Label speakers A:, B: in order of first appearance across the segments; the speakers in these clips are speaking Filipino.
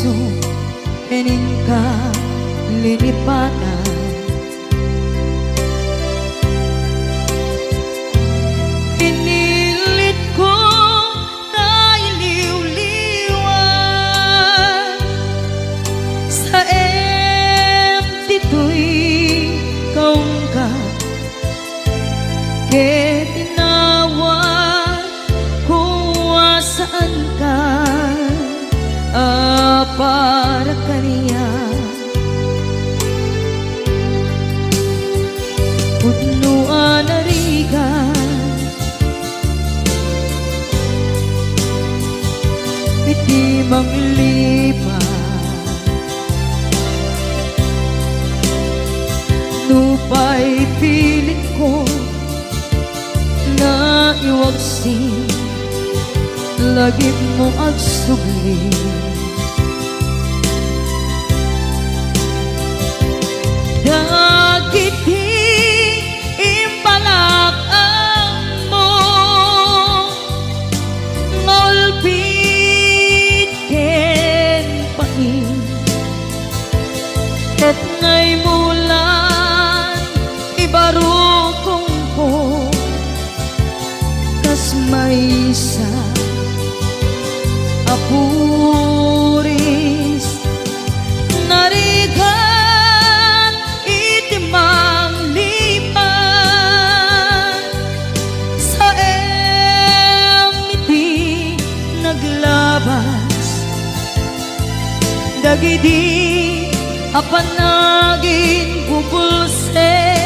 A: puso Kening ka linipatan. Pinilit ko na iliw-liwan sa empty tuwing kaong ka. Kaya tinawag kung saan ka, para kaniya. Punuan na rigan, iti manglipan, nupay pilit ko na iwagsin, lagip mo agsugli. Dagiti impalakang mo, ngolpit ken pain, ket ngay mulan ibarukong ko, kas maysa apuris narigan itimang lipan sa emiti naglabas. Dagidi apanagin bubulse,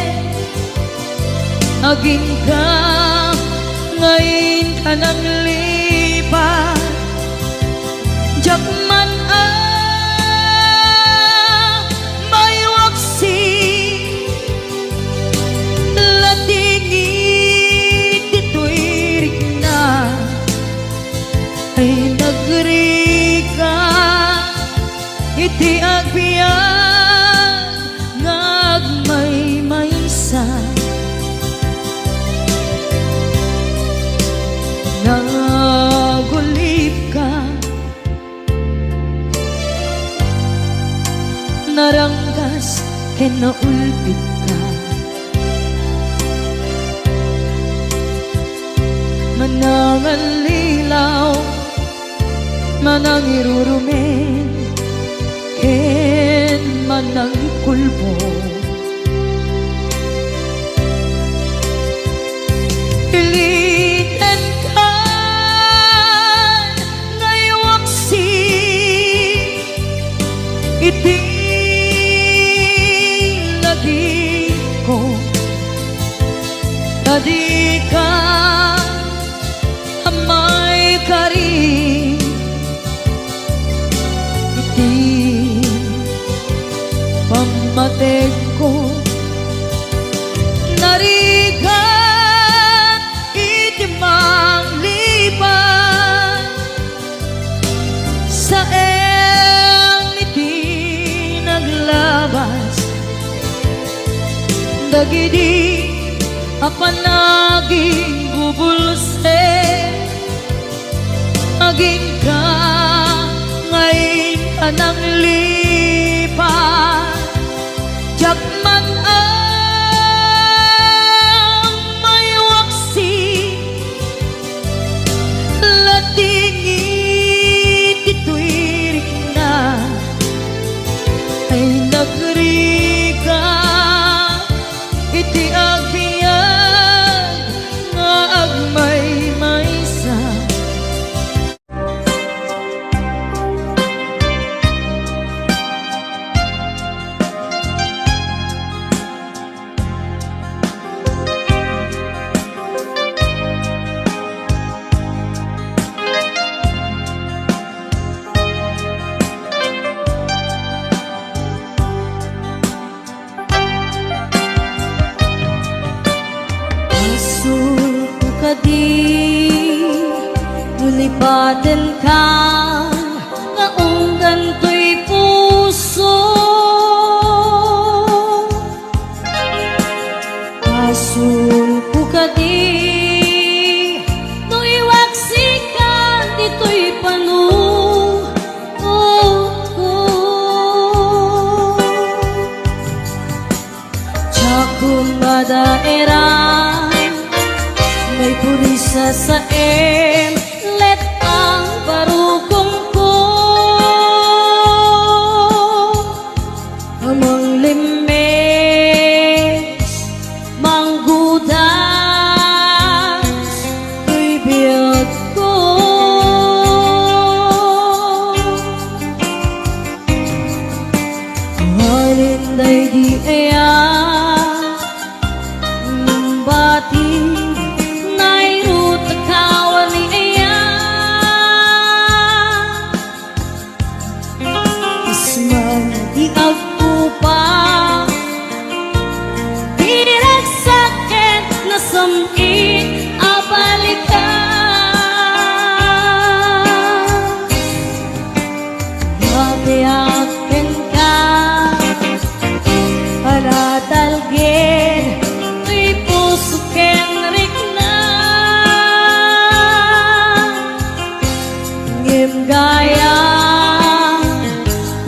A: aging ka ngayon ka nang lipat. Jakman may waksi, latingit dito'y rigna, ay nagrika iti agbiyan ngagmay maysa. Nagulip ka, naranggas ken naulpit ka, manangan lilaw, manang irurumen, ken manang kulbo. Pilitan ka ngaywaksi, iti lagi ko, tadi ka amay kari, iti pamatek ko narigan iti mangliban sa emiti naglabas. Dagidi apanaging bubulse, aging ka ngayon ka nang lipat. Jakman may waksi, latingit ito'y rigna, ay nagrika iti agbiyan nga agmay maysa. Nulipatan ka ngaong ganto'y puso, pasulpo ka di, no iwaksi ka dito'y panu, oh, sa let ang barukong ko amang limes manggudas ko'y biyag ko halinday di aya bati nairut kawan ni aya isman di agpupa pinagsakit na samit abalikan mabiyakin ka para talgin tuy puso ken rikna ngim gaya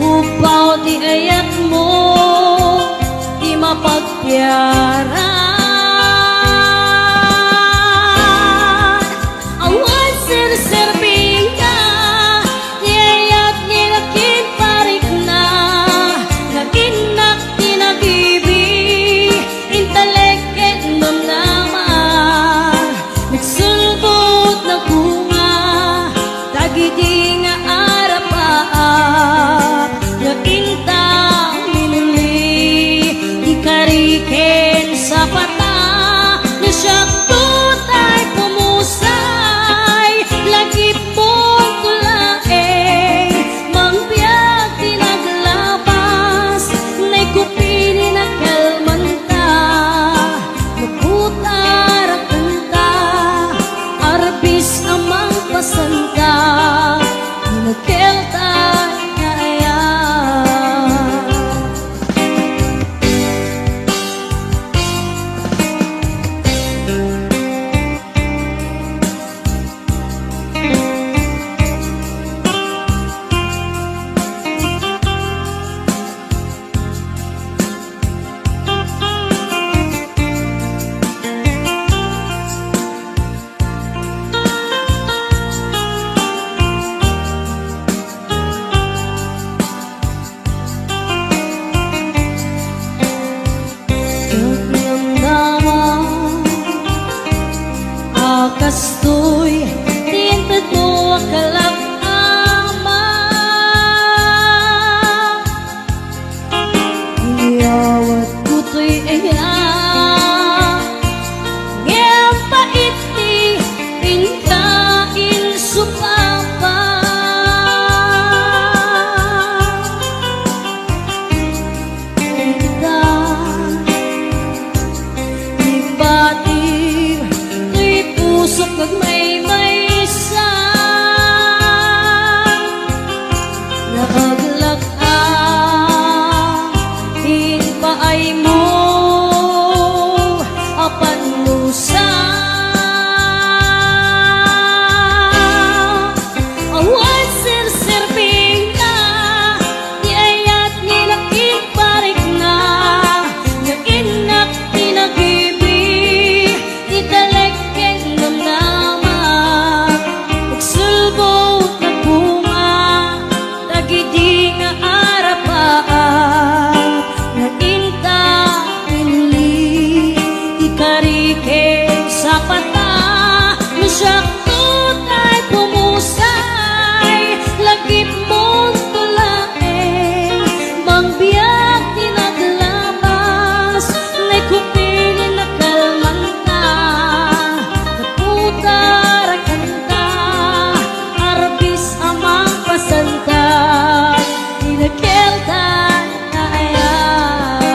A: upaw di ayat mo di mapagpiaran awan sir-sirbing ka di ayat nirakin parik na naginak tinagibig inteleket namnaman nagsulbot na bunga dagiti nga arap-aap nga intang minuli di kariken sa pata na siyak tutay pumusay lagi pong tulaeng mangbiyak tinaglabas na'y kupili na kalmanta magputarak kanta arbis amang pasanta ginagkelta na ayan kastoy tintad mo akalap ama iyawat kuto'y iya ngayang paiti pinkain supapa ibating pusok kag may sa naaglag in paay mo apan lusa awan sir-sirbing na di ayat nilakin parik na nga inak tinagibig italek nagsulbot na bunga dagiti nga arap-aap nga inta pinuli ikariken sa pata na siyak tutay pumusay lagip mong tulaeng mangbiyak tinaglabas na'y kupili na kalmanta naputarak kanta arbis amang pasanta ginagkelta na ayan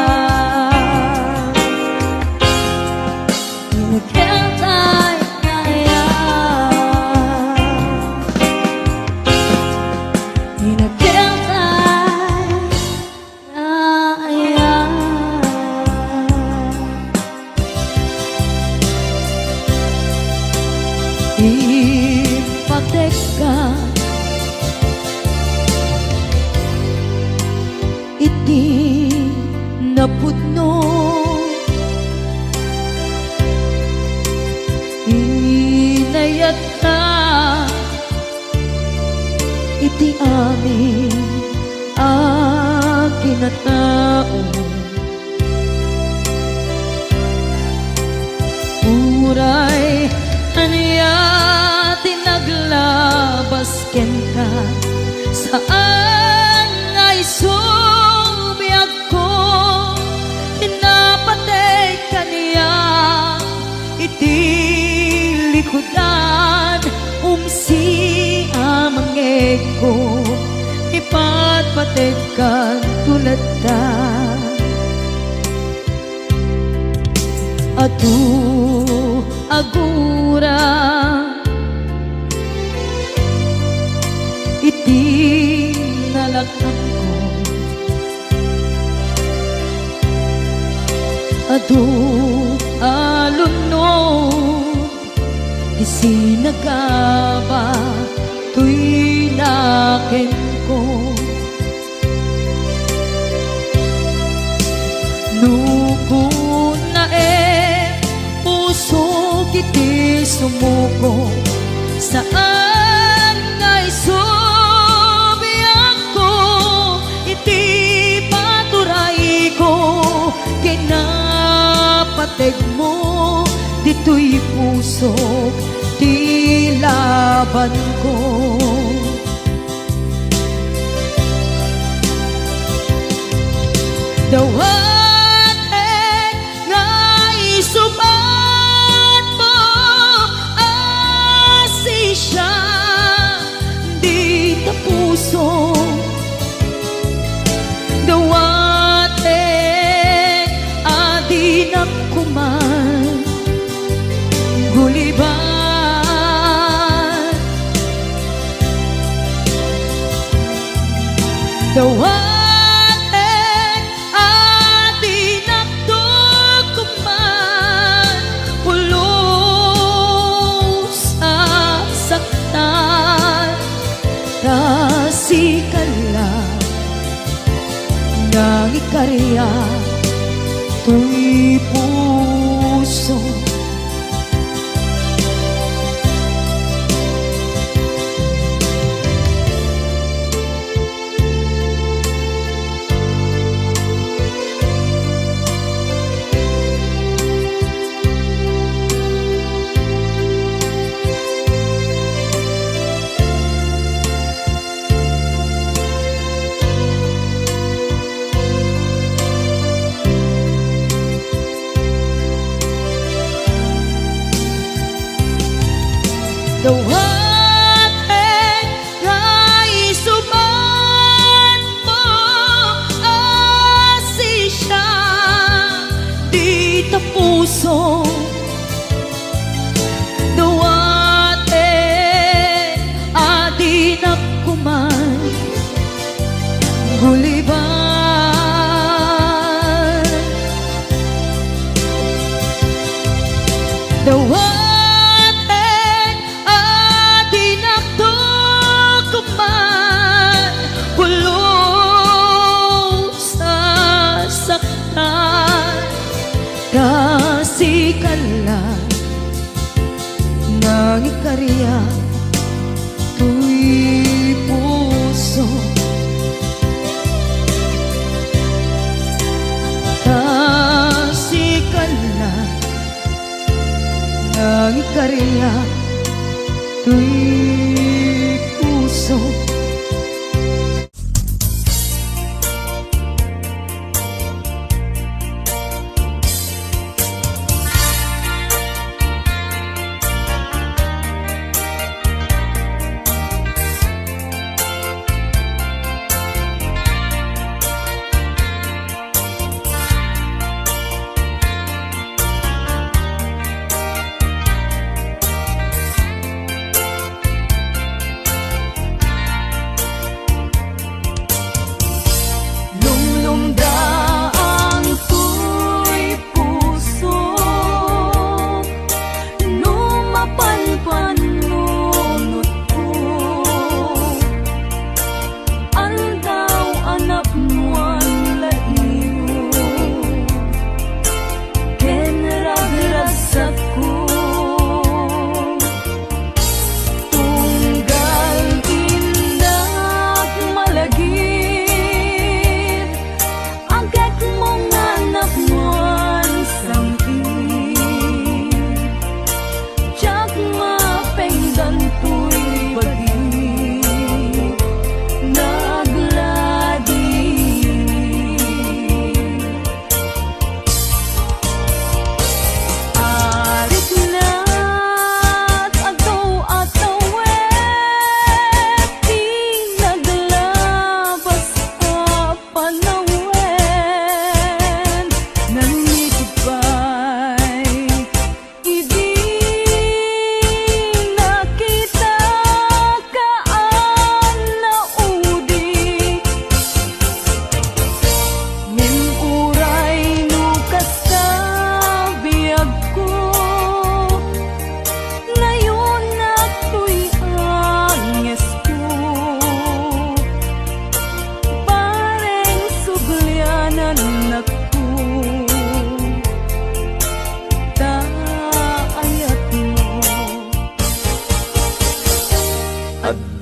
A: ginagkelta na ayan ginagkelta na ayan ipagtek ka iti napudno inay mayat na iti amin akinatao. Uray anya tinaglabas ken ka saan ay subiyag ko tinapatay kaniya iti likudan umsi amangeg ko ipatpatid kan tulad ta atu agura iti nalakang ko adu alunod isinagaba tuy naken ko nukun na puso kiti sumuko saan ngay subiyag ko iti paturay ko kinapateg mo dito'y puso di laban ko dawat nga isubat mo asisya di ta puso dawat adi na kuman guliban dawat nang ikarya tuy puso dawat nga isuban mo asisya di ta puso dawat adi na kuman guliban dawat kasikala nang ikarya tuy puso kasikala nang ikarya tuy puso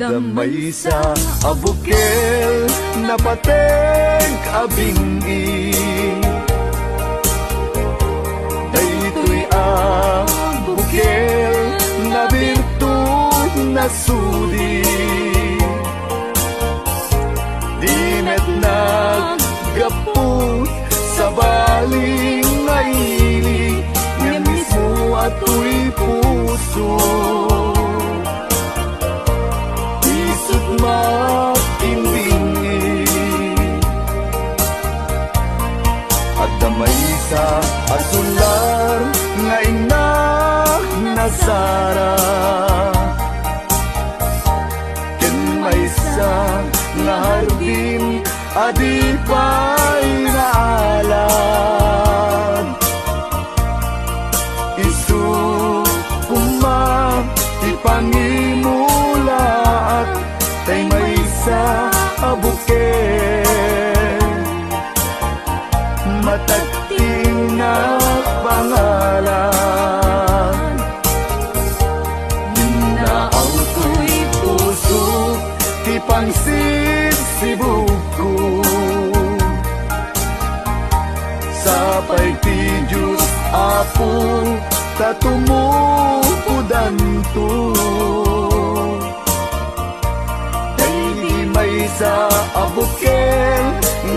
B: Damay sa abukel na pateng abingi, daytoy ang bukel na birtud na sudi. Di met naggapot sa baling ngaili, nga mismo ato'y puso. Isut makimbingi, at damay sa asular nga ina Nazara. Ken may sa nga hardin adi pa'y naalam. Isu kuma ipangimulaat tay may sa abukel, matagting na pangalan. Naaw ko'y puso ti pangsisibuko, sapay ti Diyos Apo tatumupudan to. Dahil may sa abukel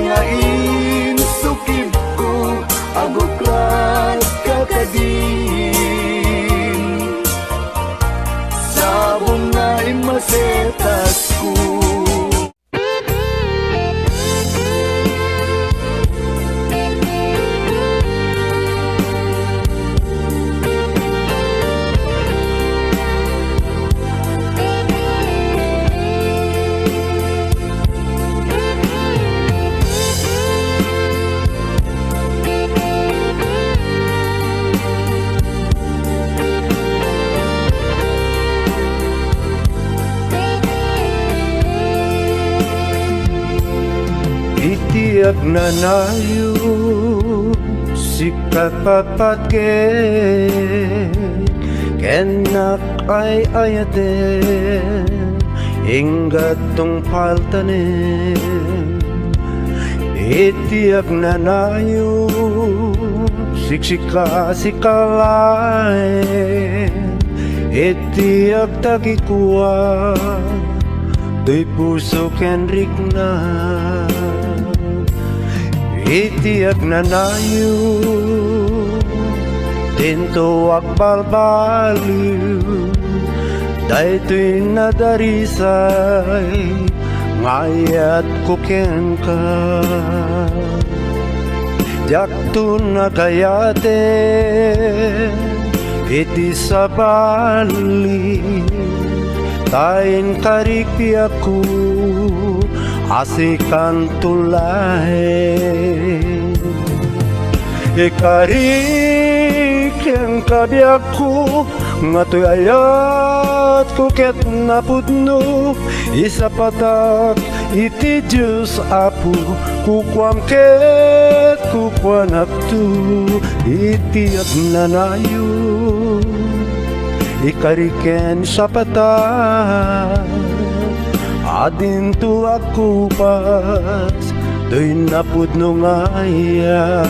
B: nga insukib ko, abuklat kakadin, sabong nga imasetas ko.
C: Itiyak na nayo sikat papatke, kenak ay ayate ingat tong paltane. Itiyak na nayo siksika sikalay, itiyak takikuwa do'y puso kenrik na. Itiyak na nayo dinto akbalbaliw, daytoy nadarisay ngayat kuken ka. Jakto na kayate iti sabali, tain karikpi ako asikan tulay. Ikarik yang kabiyak ko, ngato'y ayat ko ket napudno, isa patak iti Diyos Apo, kukwam ket kukwanak tu, iti agnanayo. Ikariken sa patak, adin tu aku pas, do'y napudno ngaya.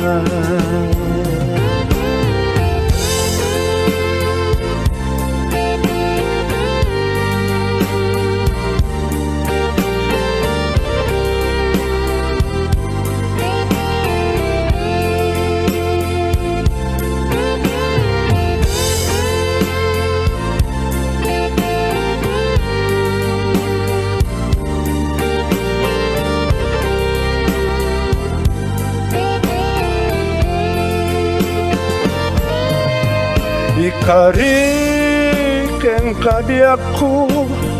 C: Ikarik ang kabiyak ko,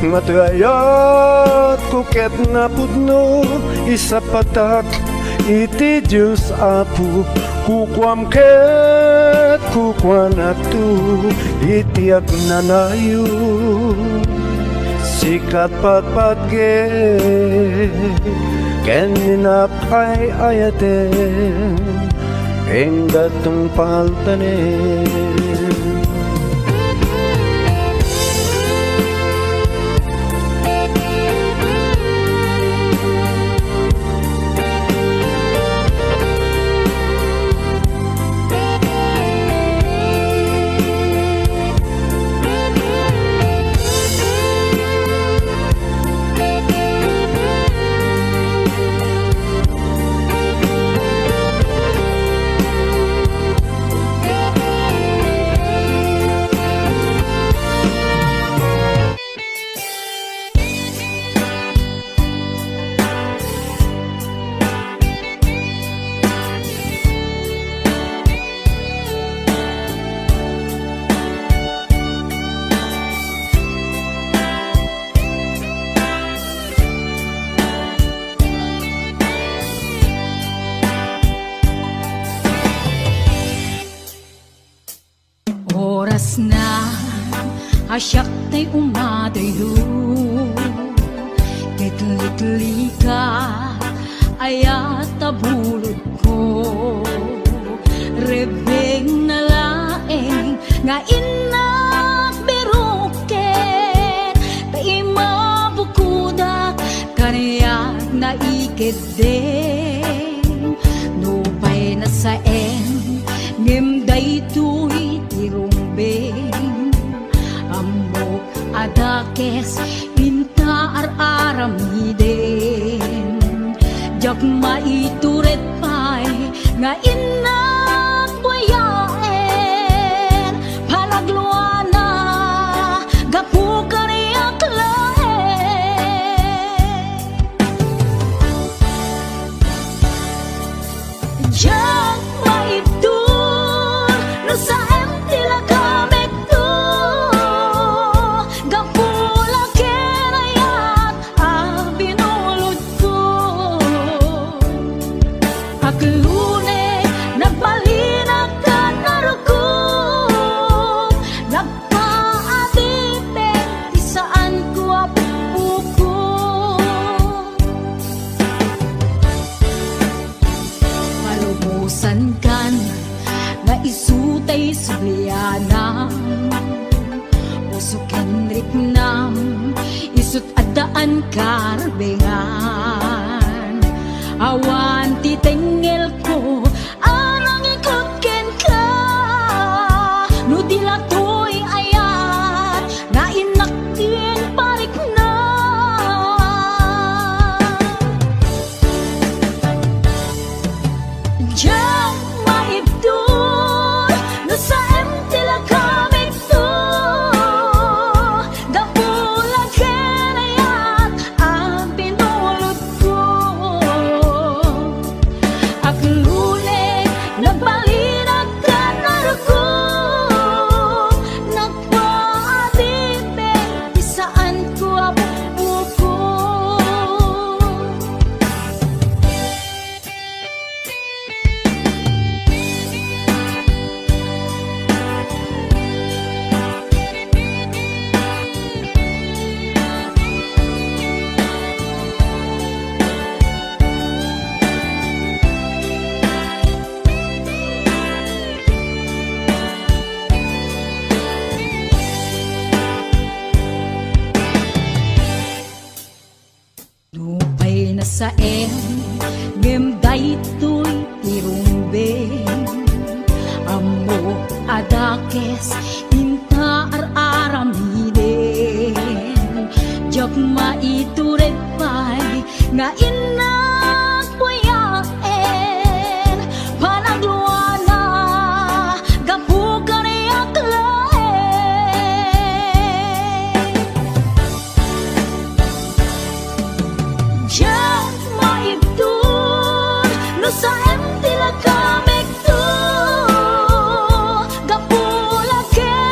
C: matayat ko ket napudno, isa patak iti Diyos Apo, kukwam ket kukwanak tu, iti agnanayo. Sikat pagpatge ken ninak ay ayate, enggatong paltanen.
A: asyak tay umadayo Kitli-tli ka ayat tabulod ko Rebeng na laeng nga inak biruken Tay mabukudak kaniyak na ikideng Nupay na saen ngimday tuy tirumbeng Amok adakes pinta ar-aram hiden Jak maituret pay nga inak buyaen Palagluana gapu kariyak laen Jak maitur no sa tila kamek to Gapula kenayat binulod ko Aglune nagpalinag ka narukog Nagpaadipin di saan ko apuko Malumusan kan na isutay sublianam Usukin riknam isut adaan karbengan Awan titengel ko anang ikot ken ka No dilatoy ayat na inakin parik na Diyan maibdol no sa tila kamik to Gapula kenayat ang pinulot ko Aglune nagbalinag ka narukog Nagpaadipin di saan ko apuko Lupay na saen ngimday tuy tirumbeng Amo adakes inta ar-aram hiden Jak maituret pay nga inak buyaen Panagluana gapu kaniyak laen Jak maibdol no sa tila kamek to Gapula ken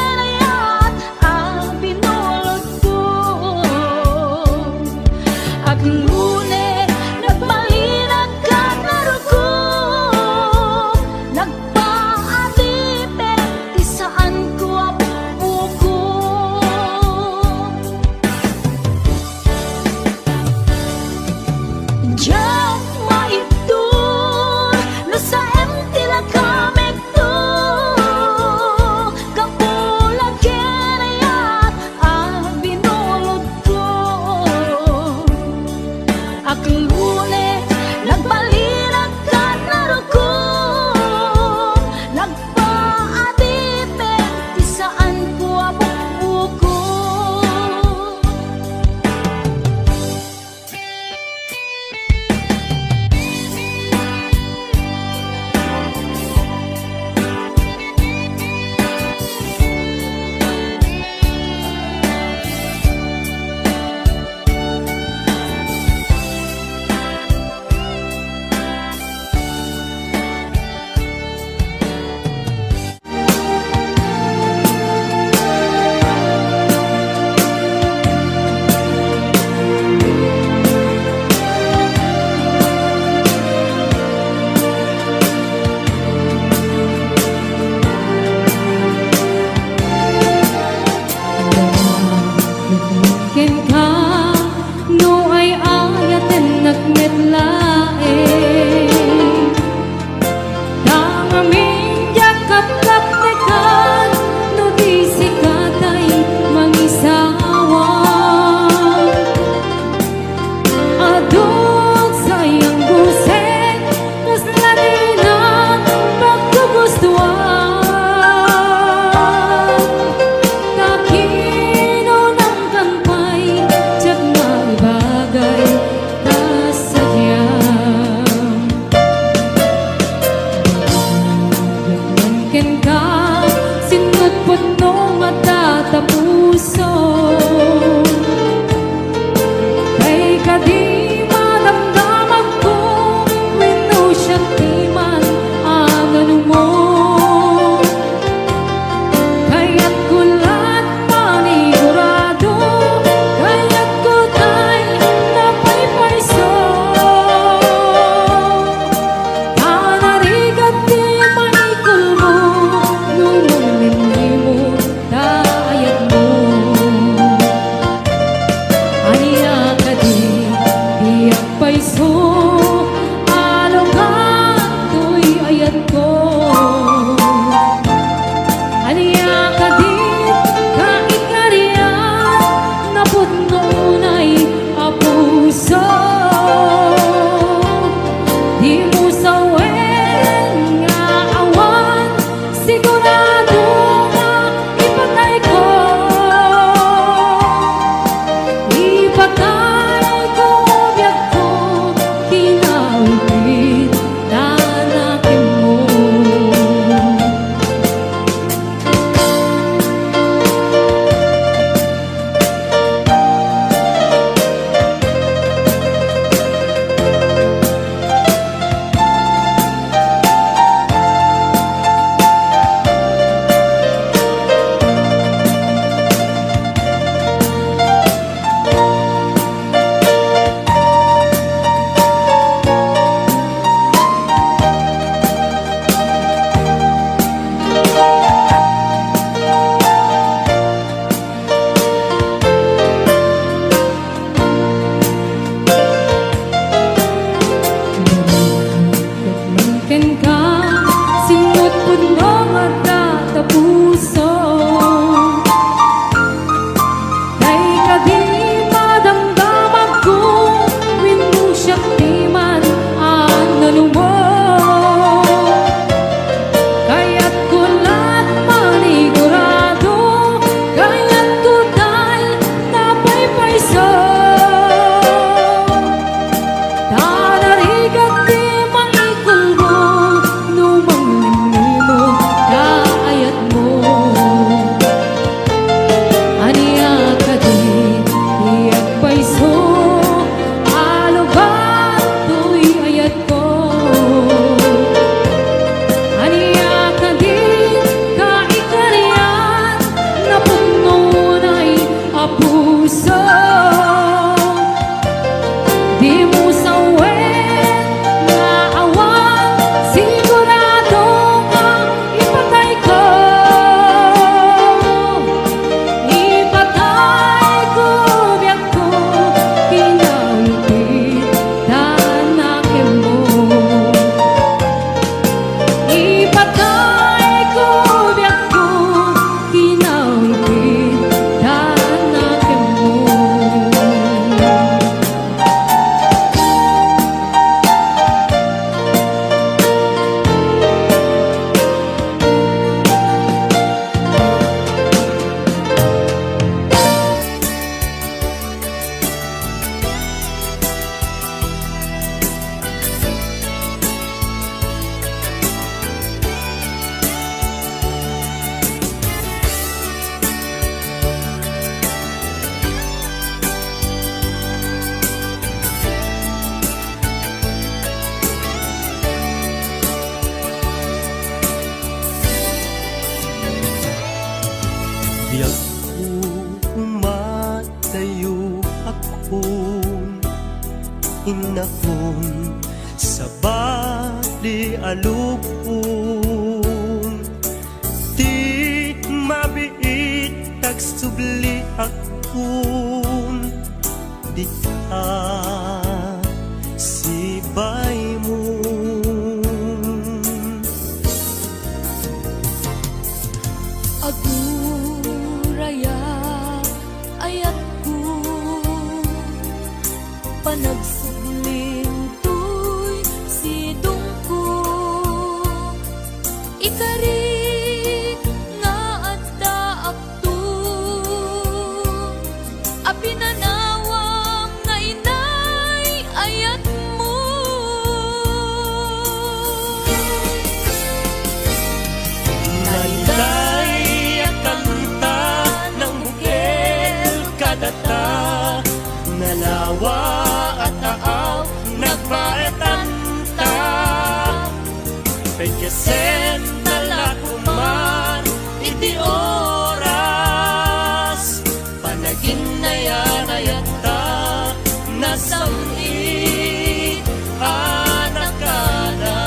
D: umatayo akong inahon sa bali alupon. Di mabiit tagsubli akong di ka sibay mo.
A: Aguraya ayat ko panagsubling tuy sidong ko ikari nga adda akto apinanawang nga inay ayat mo.
D: Nailay at kanta ng bukel kadata, nalawa at aaw nagpaetanta. Pagkasen nalakuman iti oras, panagin na yan ayata nasamit anak ka na.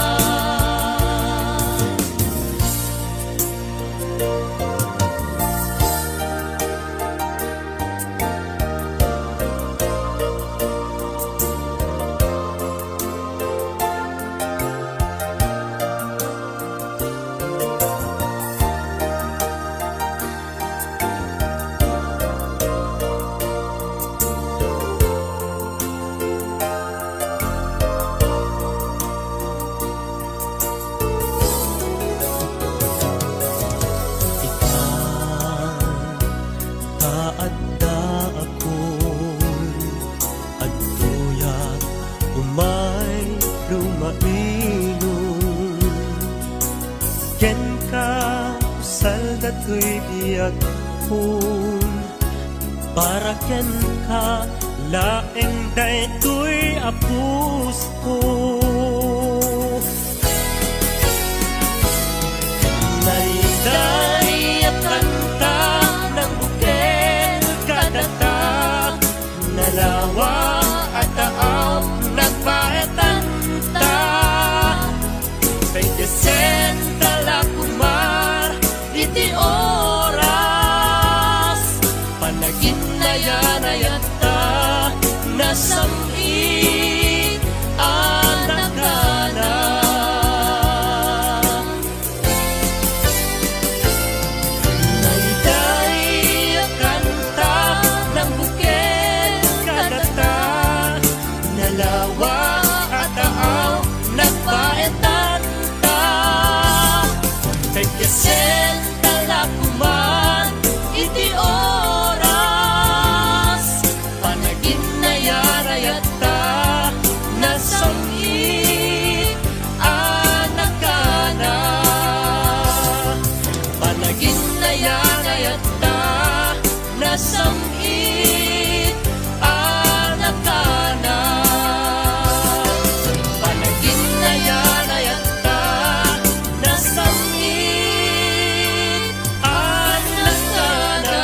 D: Kaadda akong agtuyat umay lumainon. Ken ka usal dato'y biyak kun, para ken ka laeng daytoy apus ko. Naiday at kanta ng bukel kadata, nalawa at taaw nagpaetanta. Pagkasen talakumar iti oras, panagin na yan ayata nasamit anak ka na. Naiday at kanta ng bukel kadata, nalawa at taaw nagpaetanta. Pagkasen talakuman iti oras, panagin na yan ayata nasamit anak ka na. Panagin na yan ayata nasamit anak ka na. Panagin na yan ayata nasamit anak ka na.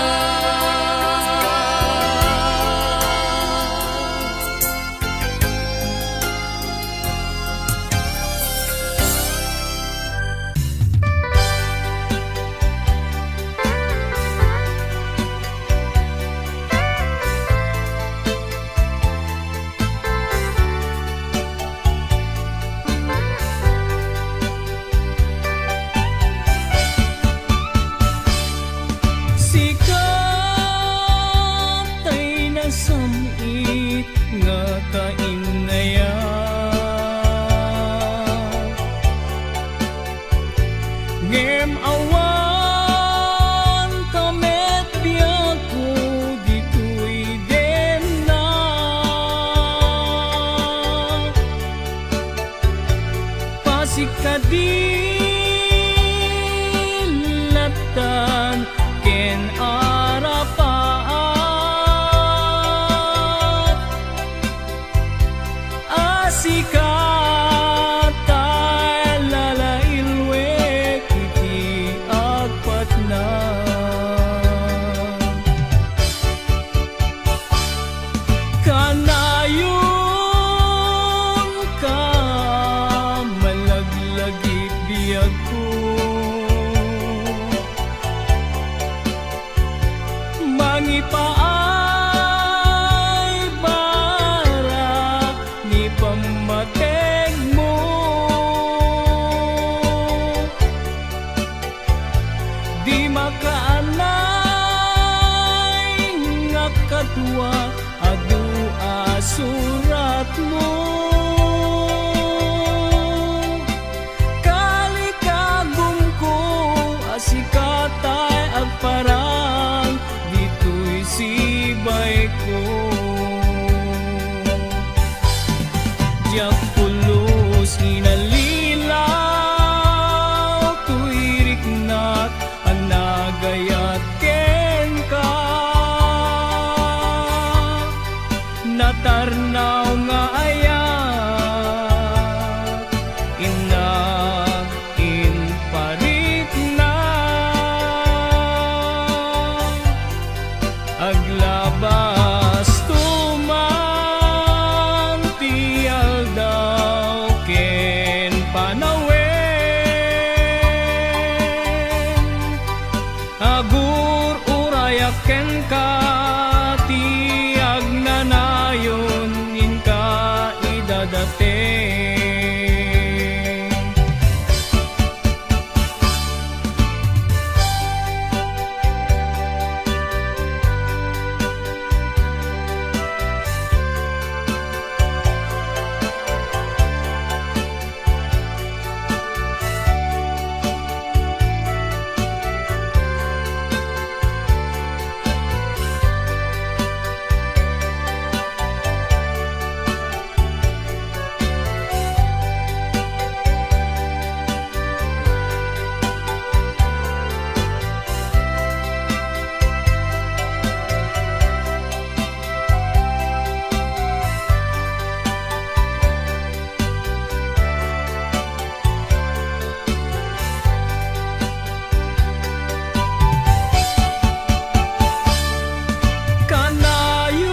E: Sikat ay nasamit nga kainaya, ngem awan kamet biyako dito'y gena. Pasikadilatan ken arapaat, mangipaay bara ni pamateg mo. Di makaanay nga kadwa adu asurat mo. Kalikagom ko asikatay agparang dito'y sibay ko. Diyak pulos inalilaw tuirik nat anagayat ken ka. Natarnaw nga ayat inag in parik na aglabas tumang tial daw ken panawen agur urayak ken ka tiag nanayon in ka idadate.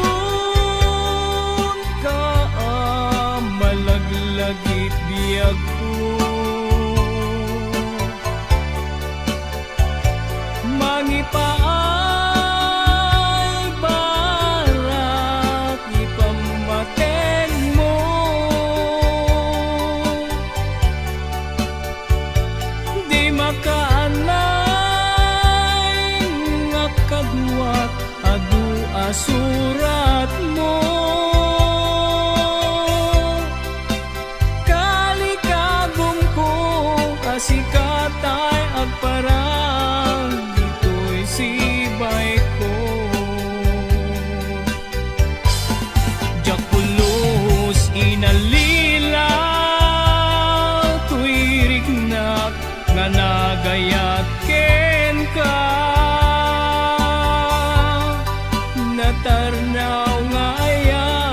E: Kanayon ka malaglagit biyag ko. Mangipaay barak ipamateg mo. Di makaanay nga kadwat adu asurat mo. Kalikagom ko asikatay agparang dito'y sibay ko. Diyak pulos inalilaw tuirik nak nga nagayat ken ka. Natarnaw nga ayat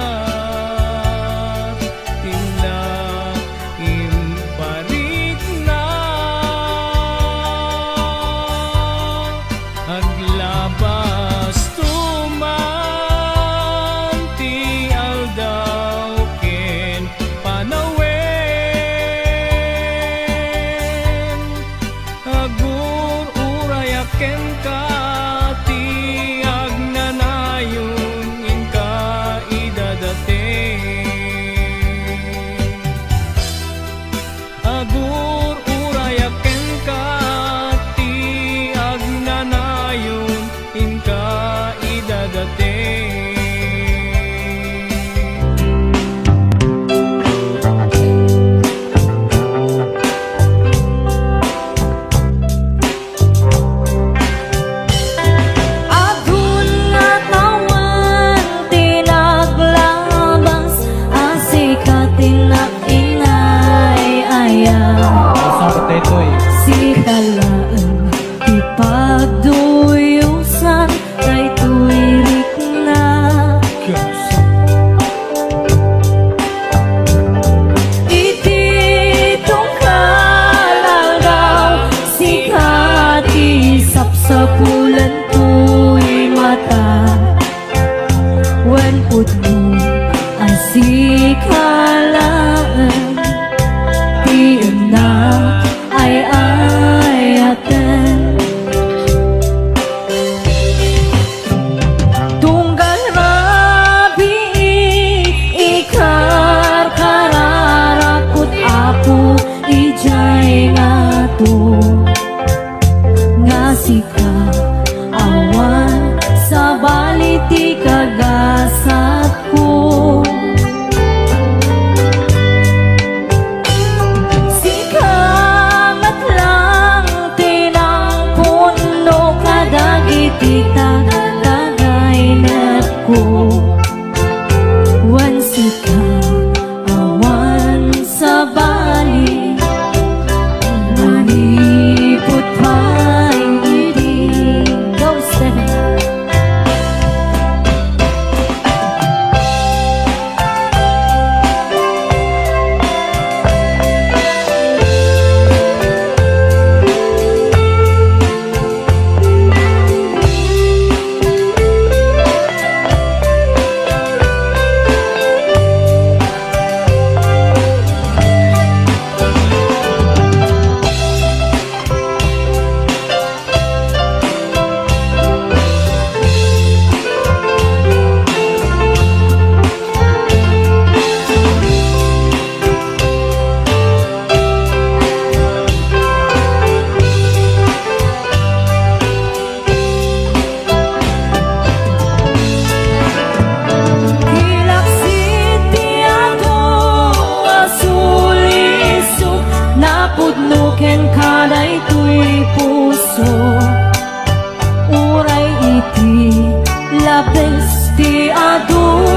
A: Ti adu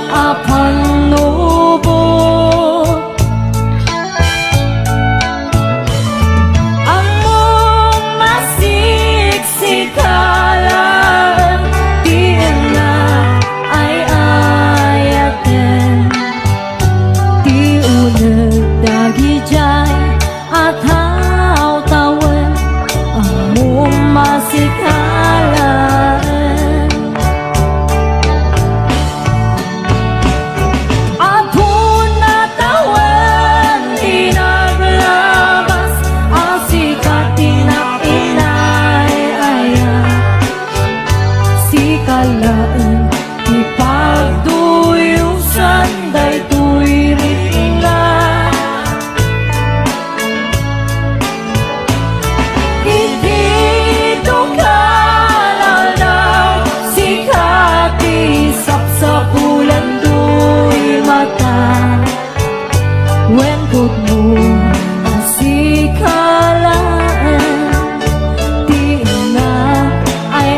A: apan lubot Among masiksikalan Di na ay ayaten Di unag dagi jay at haw-tawen Among masikalan Apun na tawen di naglabas Ang sikat tinag-inay-aya Sikalaan ipagduyusan daytoy ringa Dito ka lalaw sikat isap sa bulan do'y mata Wengkot mo ang sikalaan Di na ay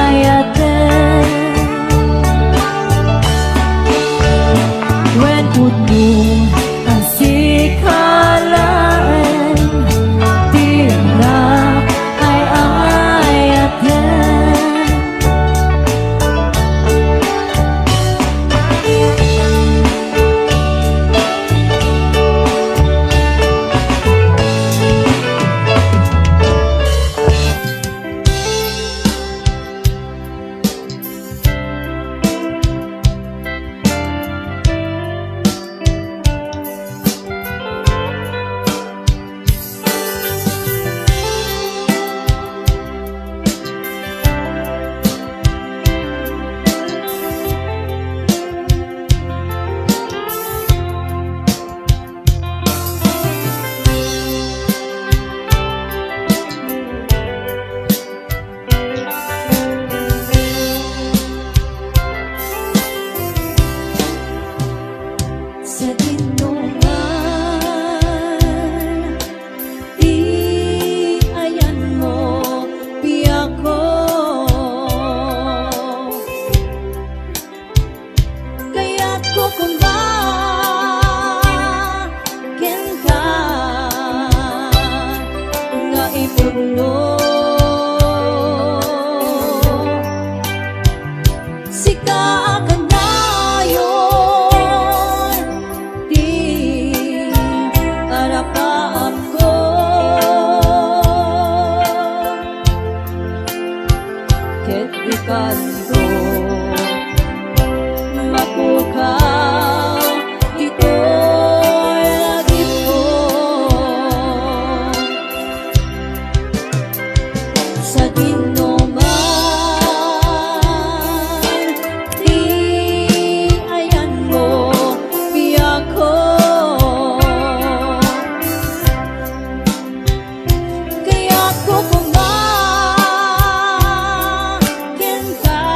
A: ayaten Wengkot mo ang sikalaan Di na ay ayaten Sa tinungan Di ayan mo biyak ko Kaya't ko kung bakit ka Nga ipugno Sika ka na yun Di arapaap ko Ket ikan ko Mapukaw Dito'y lagip ko Sa dinuman Di ayan mo biyak ko Kaya't ko kung bakit ka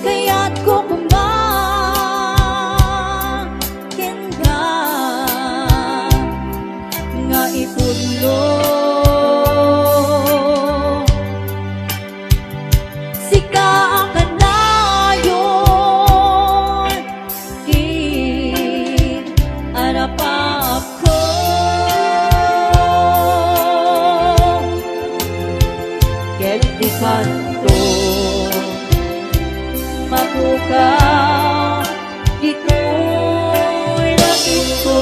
A: kaya't ko kumakin ka nga ipudlo. Sika ang kanayon di arapap ko. Ket di kanto mapukaw dito'y langit ko.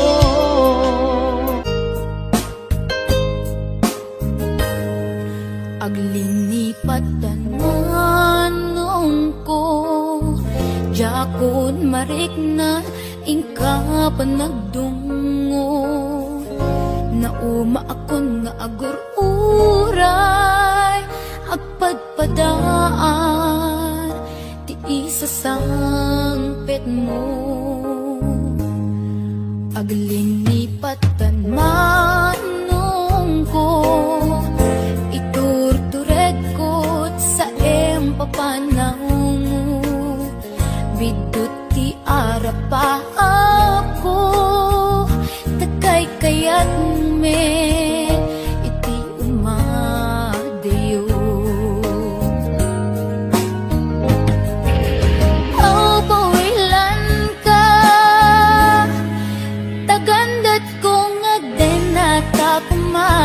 F: Aglinipat tananong ko, jakon marik na ingka panagdungo. Nauma akon nga agur-uray, agpadpadaan, ti isa sangpet mo. Aglinipat tananong ko, iturtured ko sa empapanaw mo. Bidot ti arapa ako, takay kayat me, iti umadayo. Aw, pawilan ka, tagandat kong agdenata kuma.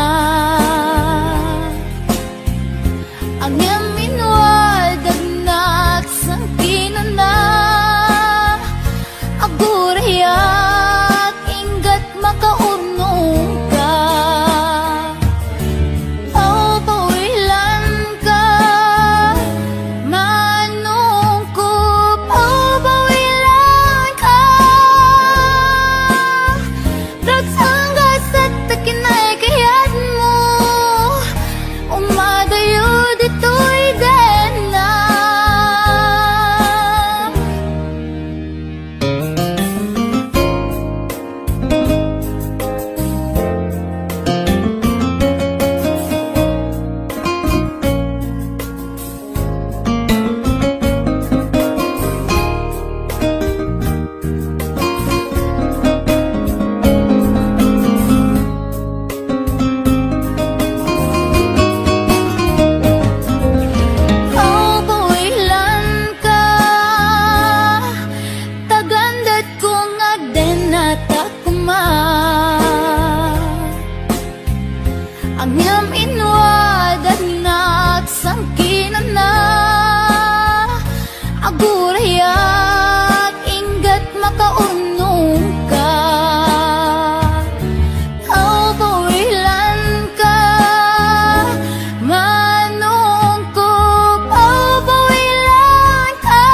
F: Ang yaminwal dagnak sang kinana, agurayak inggat makaunong ka. Aw, pawilan ka, manungkup. Aw, pawilan ka, dagsanggas at takinay kayat mo. Umadayo dito'y dena. Aw, pawilan ka, tagandat kong agdenata kuma. Ang yam inwadat nagsangkinan na, agurayak inggat makaunong ka. Aw, pawilan ka, manungkup. Aw, pawilan ka,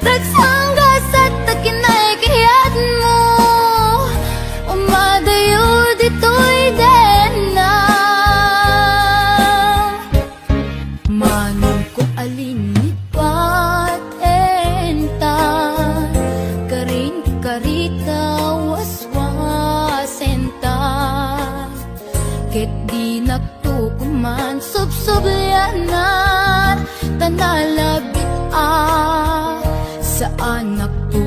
F: dagsanggas at takinay kayat mo. Umadayo dito'y dena. Manungkup alinipat entan, karing karita waswasenta. Ket di nagtukuman subsubyanan, tanalabit sa anak to